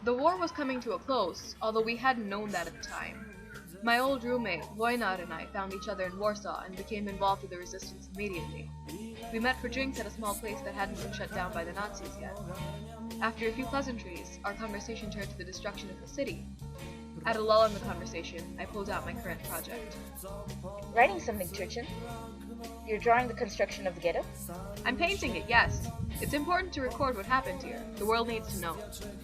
The war was coming to a close, although we hadn't known that at the time. My old roommate, Wojnar, and I found each other in Warsaw and became involved with the resistance immediately. We met for drinks at a small place that hadn't been shut down by the Nazis yet. After a few pleasantries, our conversation turned to the destruction of the city. At a lull in the conversation, I pulled out my current project. Writing something, Turchin? You're drawing the construction of the ghetto? I'm painting it, yes. It's important to record what happened here. The world needs to know.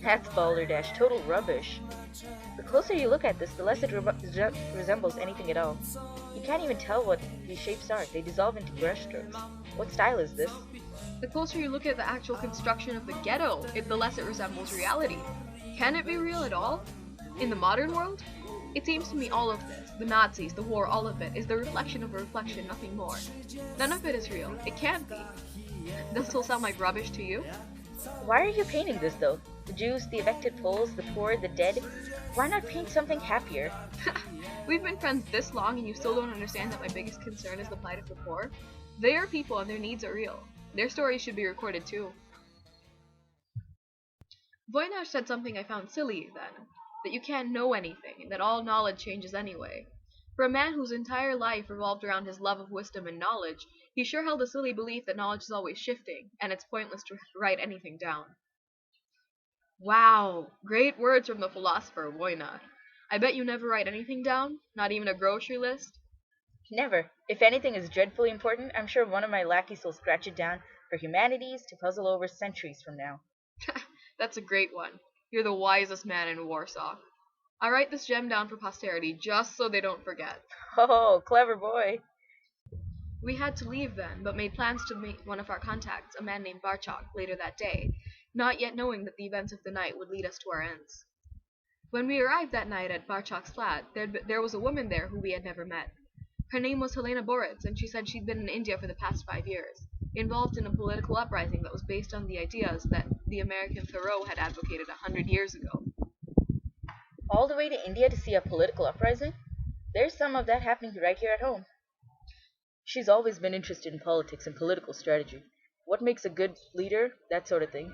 That's balderdash, total rubbish. The closer you look at this, the less it resembles anything at all. You can't even tell what these shapes are. They dissolve into brushstrokes. What style is this? The closer you look at the actual construction of the ghetto, the less it resembles reality. Can it be real at all? In the modern world? It seems to me all of this, the Nazis, the war, all of it, is the reflection of a reflection, nothing more. None of it is real. It can't be. Does this all sound like rubbish to you? Why are you painting this, though? The Jews, the evicted Poles, the poor, the dead? Why not paint something happier? We've been friends this long and you still don't understand that my biggest concern is the plight of the poor? They are people and their needs are real. Their stories should be recorded too. Voynach said something I found silly then, that you can't know anything, and that all knowledge changes anyway. For a man whose entire life revolved around his love of wisdom and knowledge, he sure held a silly belief that knowledge is always shifting, and it's pointless to write anything down. Wow, great words from the philosopher Voynach. I bet you never write anything down? Not even a grocery list? Never. If anything is dreadfully important, I'm sure one of my lackeys will scratch it down for humanities to puzzle over centuries from now. That's a great one. You're the wisest man in Warsaw. I'll write this gem down for posterity, just so they don't forget. Oh, clever boy. We had to leave then, but made plans to meet one of our contacts, a man named Barchok, later that day, not yet knowing that the events of the night would lead us to our ends. When we arrived that night at Barchok's flat, there was a woman there who we had never met. Her name was Helena Boritz, and she said she'd been in India for the past 5 years, involved in a political uprising that was based on the ideas that the American Thoreau had advocated 100 years ago. All the way to India to see a political uprising? There's some of that happening right here at home. She's always been interested in politics and political strategy. What makes a good leader, that sort of thing.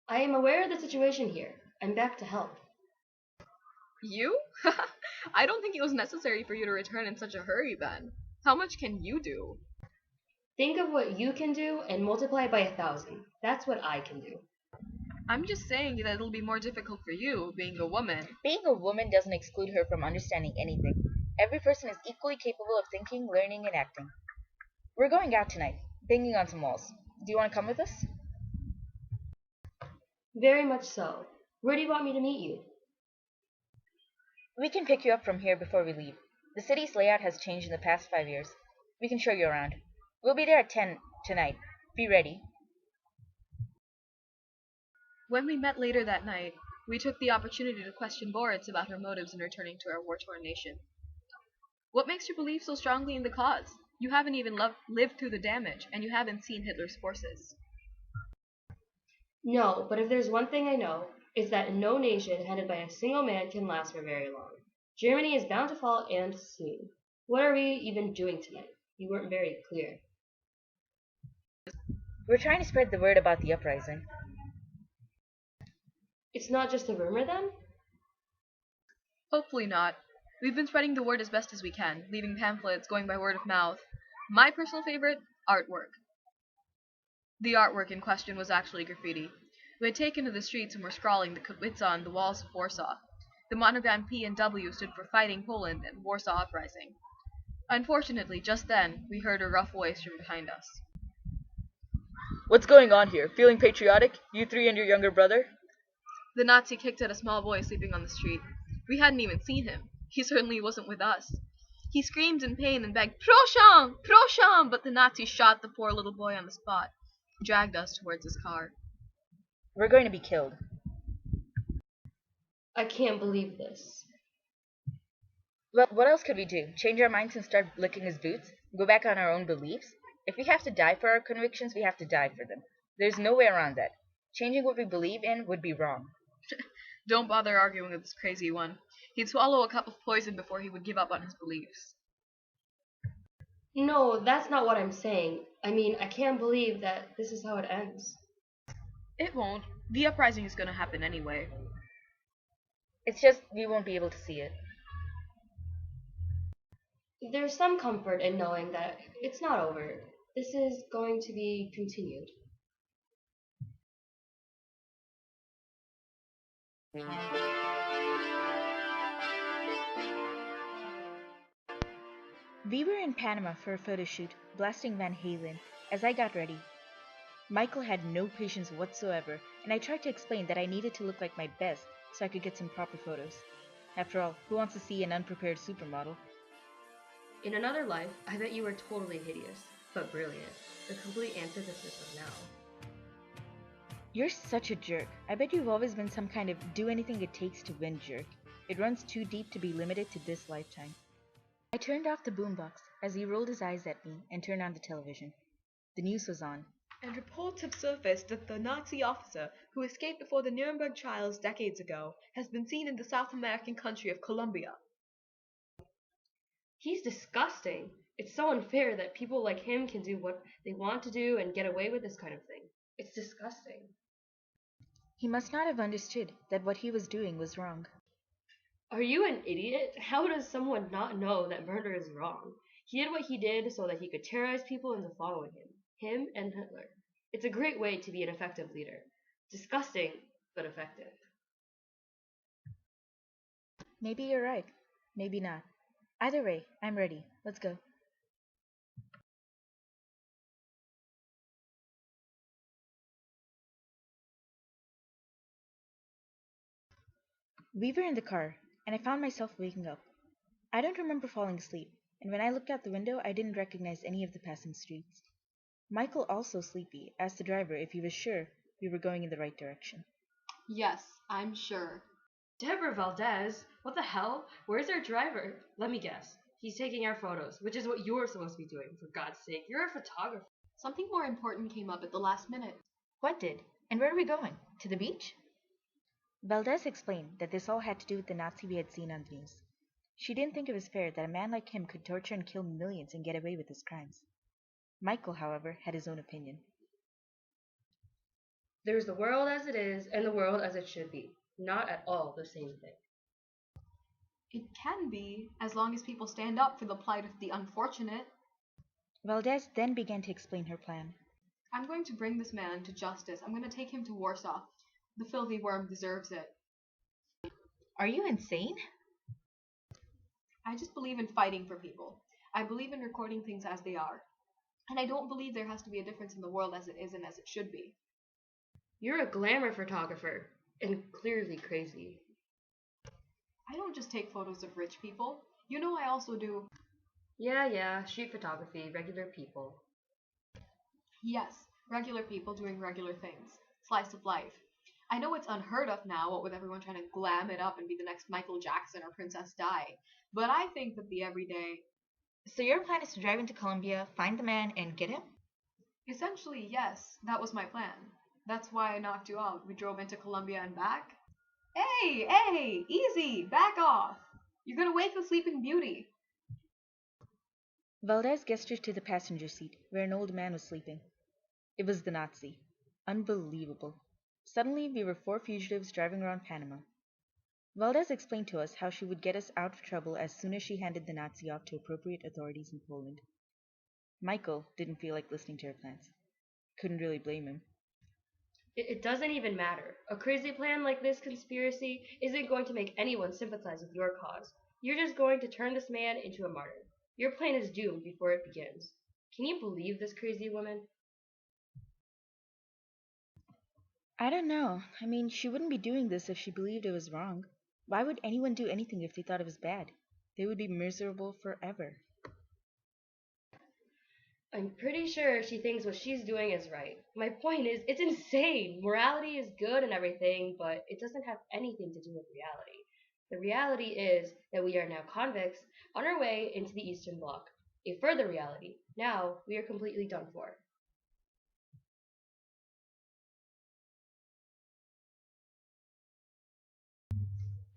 I am aware of the situation here. I'm back to help. You? I don't think it was necessary for you to return in such a hurry then. How much can you do? Think of what you can do and multiply it by 1,000. That's what I can do. I'm just saying that it'll be more difficult for you, being a woman. Being a woman doesn't exclude her from understanding anything. Every person is equally capable of thinking, learning, and acting. We're going out tonight, banging on some walls. Do you want to come with us? Very much so. Where do you want me to meet you? We can pick you up from here before we leave. The city's layout has changed in the past 5 years. We can show you around. We'll be there at 10 tonight. Be ready. When we met later that night, we took the opportunity to question Boritz about her motives in returning to our war-torn nation. What makes you believe so strongly in the cause? You haven't even lived through the damage, and you haven't seen Hitler's forces. No, but if there's one thing I know, it's that no nation headed by a single man can last for very long. Germany is bound to fall, and soon. What are we even doing tonight? You weren't very clear. We're trying to spread the word about the uprising. It's not just a rumor, then? Hopefully not. We've been spreading the word as best as we can, leaving pamphlets, going by word of mouth. My personal favorite, artwork. The artwork in question was actually graffiti. We had taken to the streets and were scrawling the Kobitza on the walls of Warsaw. The monogram P and W stood for Fighting Poland and Warsaw Uprising. Unfortunately, just then, we heard a rough voice from behind us. What's going on here? Feeling patriotic? You three and your younger brother? The Nazi kicked at a small boy sleeping on the street. We hadn't even seen him. He certainly wasn't with us. He screamed in pain and begged, "Proszę! Proszę!" but the Nazi shot the poor little boy on the spot, dragged us towards his car. We're going to be killed. I can't believe this. Well, what else could we do? Change our minds and start licking his boots? Go back on our own beliefs? If we have to die for our convictions, we have to die for them. There's no way around that. Changing what we believe in would be wrong. Don't bother arguing with this crazy one. He'd swallow a cup of poison before he would give up on his beliefs. No, that's not what I'm saying. I mean, I can't believe that this is how it ends. It won't. The uprising is going to happen anyway. It's just we won't be able to see it. There's some comfort in knowing that it's not over. This is going to be continued. We were in Panama for a photo shoot, blasting Van Halen, as I got ready. Michael had no patience whatsoever, and I tried to explain that I needed to look like my best so I could get some proper photos. After all, who wants to see an unprepared supermodel? In another life, I bet you were totally hideous, but brilliant. The complete antithesis of now. You're such a jerk. I bet you've always been some kind of do anything it takes to win jerk. It runs too deep to be limited to this lifetime. I turned off the boombox as he rolled his eyes at me and turned on the television. The news was on. And reports have surfaced that the Nazi officer who escaped before the Nuremberg trials decades ago has been seen in the South American country of Colombia. He's disgusting. It's so unfair that people like him can do what they want to do and get away with this kind of thing. It's disgusting. He must not have understood that what he was doing was wrong. Are you an idiot? How does someone not know that murder is wrong? He did what he did so that he could terrorize people into following him. Him and Hitler. It's a great way to be an effective leader. Disgusting, but effective. Maybe you're right. Maybe not. Either way, I'm ready. Let's go. We were in the car, and I found myself waking up. I don't remember falling asleep, and when I looked out the window, I didn't recognize any of the passing streets. Michael, also sleepy, asked the driver if he was sure we were going in the right direction. Yes, I'm sure. Deborah Valdez? What the hell? Where's our driver? Let me guess. He's taking our photos, which is what you're supposed to be doing, for God's sake. You're a photographer. Something more important came up at the last minute. What did? And where are we going? To the beach? Valdez explained that this all had to do with the Nazi we had seen on the news. She didn't think it was fair that a man like him could torture and kill millions and get away with his crimes. Michael, however, had his own opinion. There's the world as it is and the world as it should be. Not at all the same thing. It can be, as long as people stand up for the plight of the unfortunate. Valdez then began to explain her plan. I'm going to bring this man to justice. I'm going to take him to Warsaw. The filthy worm deserves it. Are you insane? I just believe in fighting for people. I believe in recording things as they are. And I don't believe there has to be a difference in the world as it is and as it should be. You're a glamour photographer, and clearly crazy. I don't just take photos of rich people. You know I also do. Yeah, street photography, regular people. Yes, regular people doing regular things. Slice of life. I know it's unheard of now, what with everyone trying to glam it up and be the next Michael Jackson or Princess Di. But I think that the everyday... So your plan is to drive into Colombia, find the man, and get him? Essentially, yes. That was my plan. That's why I knocked you out. We drove into Colombia and back. Hey, easy, back off. You're gonna wake the sleeping beauty. Valdez gestured to the passenger seat, where an old man was sleeping. It was the Nazi. Unbelievable. Suddenly, we were 4 fugitives driving around Panama. Valdez explained to us how she would get us out of trouble as soon as she handed the Nazi off to appropriate authorities in Poland. Michael didn't feel like listening to her plans. Couldn't really blame him. It doesn't even matter. A crazy plan like this conspiracy isn't going to make anyone sympathize with your cause. You're just going to turn this man into a martyr. Your plan is doomed before it begins. Can you believe this crazy woman? I don't know. I mean, she wouldn't be doing this if she believed it was wrong. Why would anyone do anything if they thought it was bad? They would be miserable forever. I'm pretty sure she thinks what she's doing is right. My point is, it's insane. Morality is good and everything, but it doesn't have anything to do with reality. The reality is that we are now convicts on our way into the Eastern Bloc. A further reality. Now we are completely done for.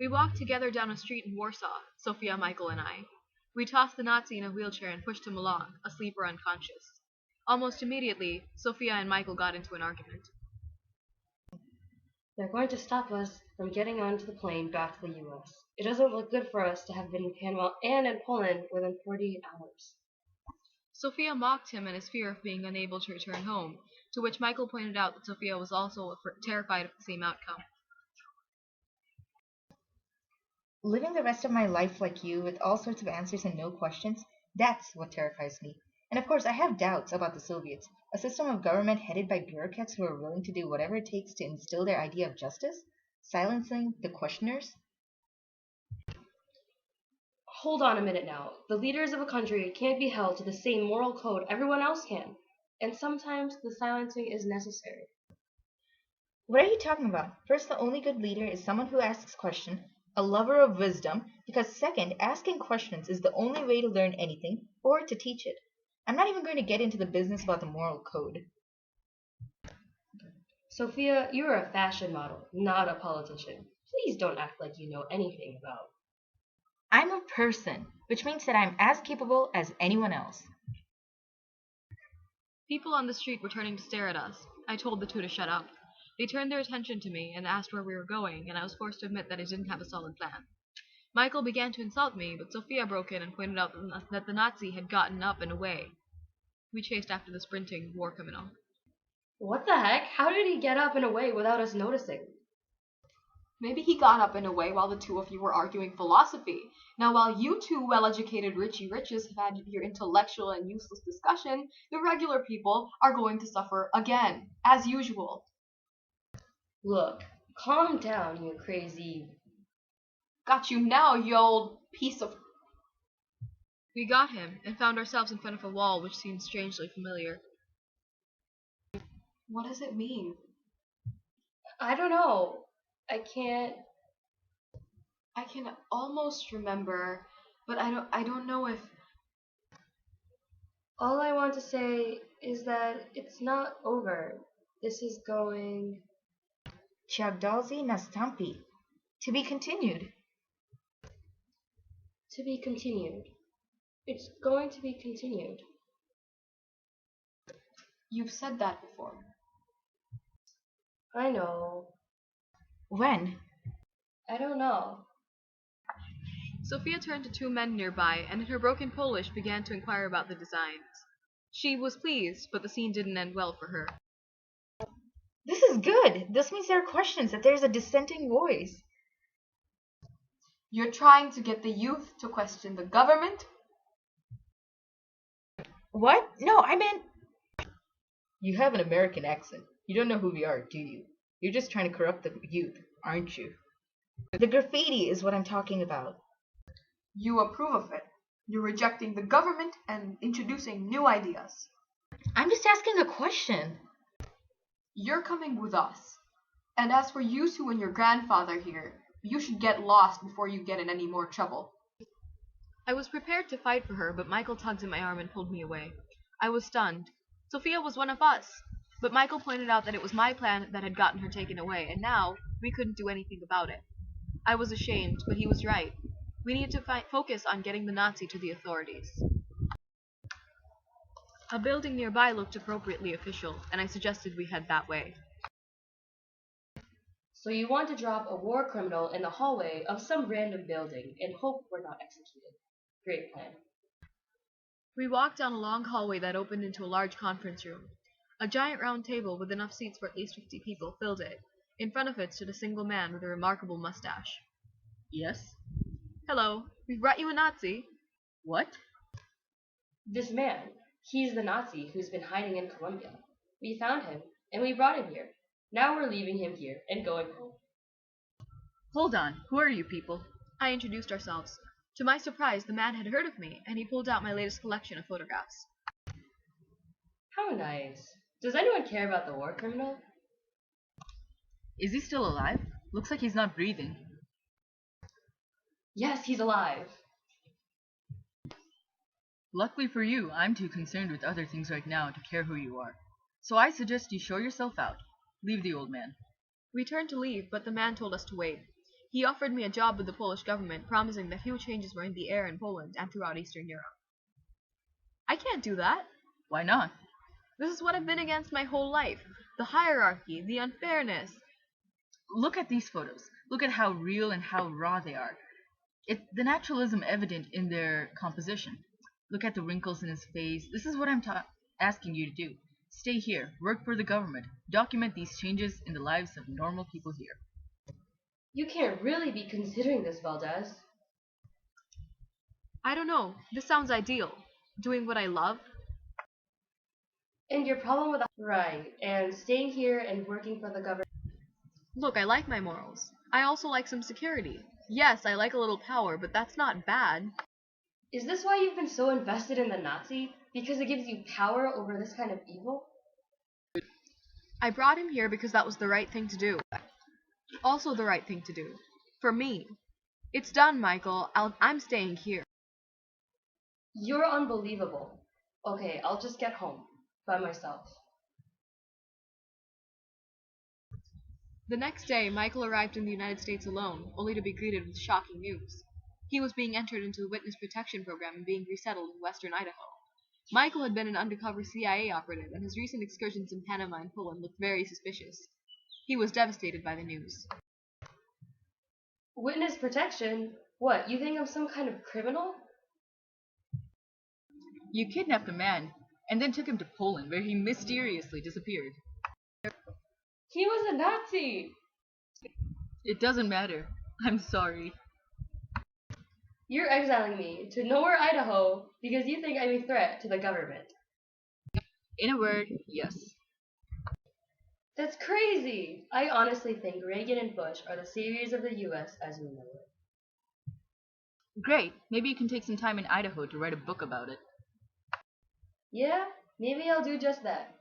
We walked together down a street in Warsaw, Sophia, Michael, and I. We tossed the Nazi in a wheelchair and pushed him along, asleep or unconscious. Almost immediately, Sophia and Michael got into an argument. They're going to stop us from getting onto the plane back to the U.S. It doesn't look good for us to have been in Panama and in Poland within 48 hours. Sophia mocked him in his fear of being unable to return home, to which Michael pointed out that Sophia was also terrified of the same outcome. Living the rest of my life like you, with all sorts of answers and no questions, that's what terrifies me. And of course, I have doubts about the Soviets, a system of government headed by bureaucrats who are willing to do whatever it takes to instill their idea of justice, silencing the questioners. Hold on a minute now. The leaders of a country can't be held to the same moral code everyone else can. And sometimes the silencing is necessary. What are you talking about? First, the only good leader is someone who asks questions, a lover of wisdom, because second, asking questions is the only way to learn anything, or to teach it. I'm not even going to get into the business about the moral code. Sophia, you are a fashion model, not a politician. Please don't act like you know anything about. I'm a person, which means that I'm as capable as anyone else. People on the street were turning to stare at us. I told the two to shut up. They turned their attention to me and asked where we were going, and I was forced to admit that I didn't have a solid plan. Michael began to insult me, but Sophia broke in and pointed out that the Nazi had gotten up and away. We chased after the sprinting war criminal. What the heck? How did he get up and away without us noticing? Maybe he got up and away while the two of you were arguing philosophy. Now, while you two well-educated Richie Riches have had your intellectual and useless discussion, the regular people are going to suffer again, as usual. Look, calm down, you crazy... Got you now, you old piece of... We got him, and found ourselves in front of a wall which seemed strangely familiar. What does it mean? I don't know. I can almost remember, but I don't know if... All I want to say is that it's not over. This is going... Ciąg, dalszy, nastąpi. To be continued. To be continued. It's going to be continued. You've said that before. I know. When? I don't know. Sophia turned to two men nearby, and in her broken Polish began to inquire about the designs. She was pleased, but the scene didn't end well for her. This is good. This means there are questions, that there's a dissenting voice. You're trying to get the youth to question the government? What? No, I meant... You have an American accent. You don't know who we are, do you? You're just trying to corrupt the youth, aren't you? The graffiti is what I'm talking about. You approve of it. You're rejecting the government and introducing new ideas. I'm just asking a question. You're coming with us. And as for you two and your grandfather here, you should get lost before you get in any more trouble. I was prepared to fight for her, but Michael tugged at my arm and pulled me away. I was stunned. Sophia was one of us. But Michael pointed out that it was my plan that had gotten her taken away, and now we couldn't do anything about it. I was ashamed, but he was right. We needed to focus on getting the Nazi to the authorities. A building nearby looked appropriately official, and I suggested we head that way. So you want to drop a war criminal in the hallway of some random building and hope we're not executed. Great plan. We walked down a long hallway that opened into a large conference room. A giant round table with enough seats for at least 50 people filled it. In front of it stood a single man with a remarkable mustache. Yes? Hello, we've brought you a Nazi. What? This man, he's the Nazi who's been hiding in Colombia. We found him, and we brought him here. Now we're leaving him here and going home. Hold on. Who are you people? I introduced ourselves. To my surprise, the man had heard of me, and he pulled out my latest collection of photographs. How nice. Does anyone care about the war criminal? Is he still alive? Looks like he's not breathing. Yes, he's alive. Luckily for you, I'm too concerned with other things right now to care who you are. So I suggest you show yourself out. Leave the old man. We turned to leave, but the man told us to wait. He offered me a job with the Polish government, promising that huge changes were in the air in Poland and throughout Eastern Europe. I can't do that. Why not? This is what I've been against my whole life. The hierarchy, the unfairness. Look at these photos. Look at how real and how raw they are. The naturalism evident in their composition. Look at the wrinkles in his face. This is what I'm asking you to do. Stay here, work for the government, document these changes in the lives of normal people here. You can't really be considering this, Valdez. I don't know. This sounds ideal. Doing what I love? And your problem with right, and staying here and working for the government. Look, I like my morals. I also like some security. Yes, I like a little power, but that's not bad. Is this why you've been so invested in the Nazi? Because it gives you power over this kind of evil? I brought him here because that was the right thing to do. Also the right thing to do. For me. It's done, Michael. I'm staying here. You're unbelievable. Okay, I'll just get home. By myself. The next day, Michael arrived in the United States alone, only to be greeted with shocking news. He was being entered into the witness protection program and being resettled in western Idaho. Michael had been an undercover CIA operative, and his recent excursions in Panama and Poland looked very suspicious. He was devastated by the news. Witness protection? What, you think I'm some kind of criminal? You kidnapped a man, and then took him to Poland, where he mysteriously disappeared. He was a Nazi! It doesn't matter. I'm sorry. You're exiling me to nowhere, Idaho, because you think I'm a threat to the government. In a word, yes. That's crazy! I honestly think Reagan and Bush are the saviors of the US as we know it. Great. Maybe you can take some time in Idaho to write a book about it. Yeah, maybe I'll do just that.